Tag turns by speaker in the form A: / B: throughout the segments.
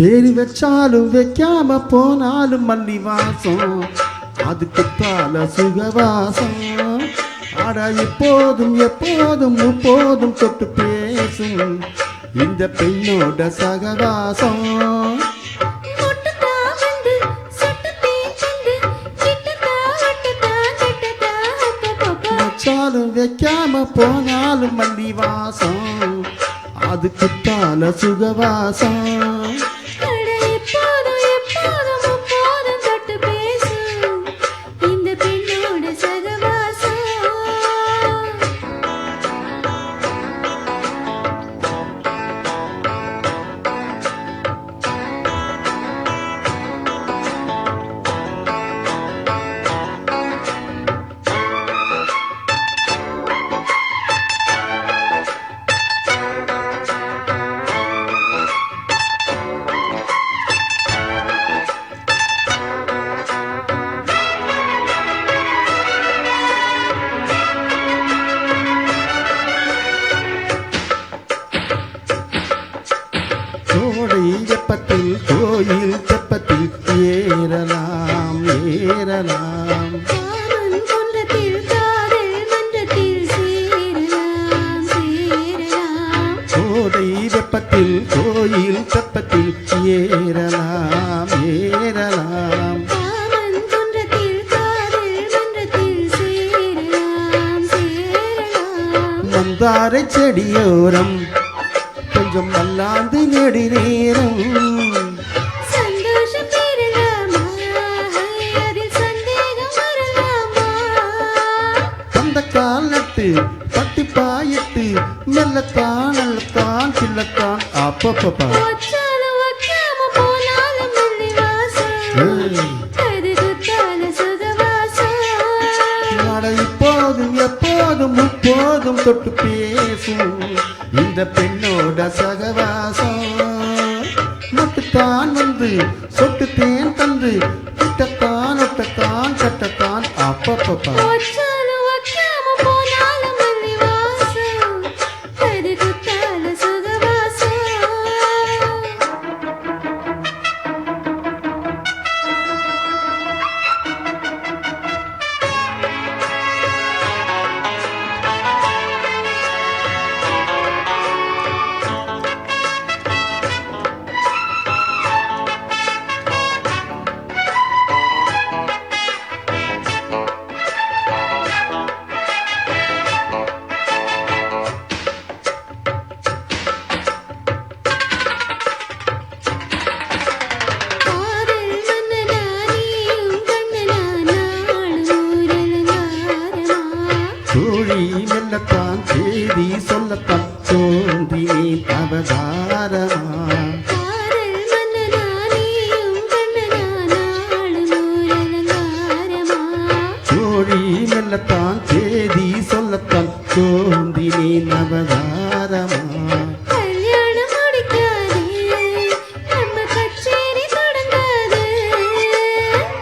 A: பேரு வச்சாலும் வைக்காம போனாலும் மல்லி வாசம் அதுக்கு தால சுகவாசம் ஆட இப்போதும் எப்போதும் முப்போதும் தொட்டு பேசும் இந்த பெண்ணோட சகவாசம் வச்சாலும் வைக்காம போனாலும் மல்லி வாசம் அதுக்கு தால சுகவாசம் கோடை வெப்பத்தில் கோயில் தெப்பத்தில் ஏறலாம் ஏறலாம் கோடை வெப்பத்தில் கோயில் தெப்பத்தில் ஏறலாம் ஏறலாம் மந்தாரை செடியோரம் கொஞ்சம் நல்லாந்து நெடி நேரம் அந்த காலத்து பட்டி பாயிட்டு மெல்லத்தான் நல்லத்தான் சில்லத்தான் அப்பப்பா இப்போதும் எப்போதும் முப்போதும் தொட்டு பேசும் இந்த பெண்ணோட சகவாசம் மட்டுத்தான் வந்து சொட்டு தேன் தந்து கிட்டத்தான் ஒட்டத்தான் கட்டத்தான் அப்பப்பா தோழி மெல்லத்தான் செய்தி சொல்லத்தான் தோன்றினேன் அவதாரமா தோழி மெல்லத்தான் செய்தி சொல்லத்தான் தோன்றினேன் அவதாரமா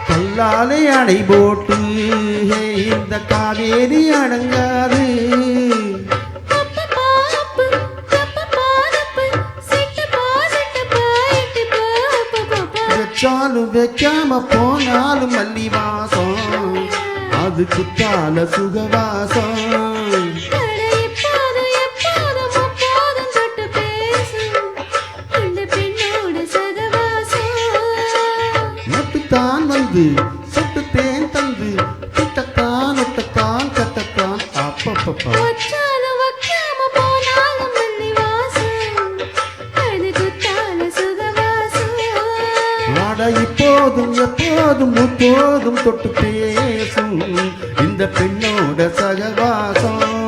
A: கல்லாலை அணை போட்டு இந்த காவேரி அடங்காது வச்சாலும் வைக்காம போனாலும் மல்லி வாசம் அது குத்தால சுகவாசம் மட்டுத்தான் வந்து சொட்டு தேன் தந்து கிட்டத்தான் ஒட்டத்தான் கட்டத்தான் அப்பப்பா இப்போதும் எப்போதும் முப்போதும் தொட்டு பேசும் இந்த பெண்ணோட சகவாசம்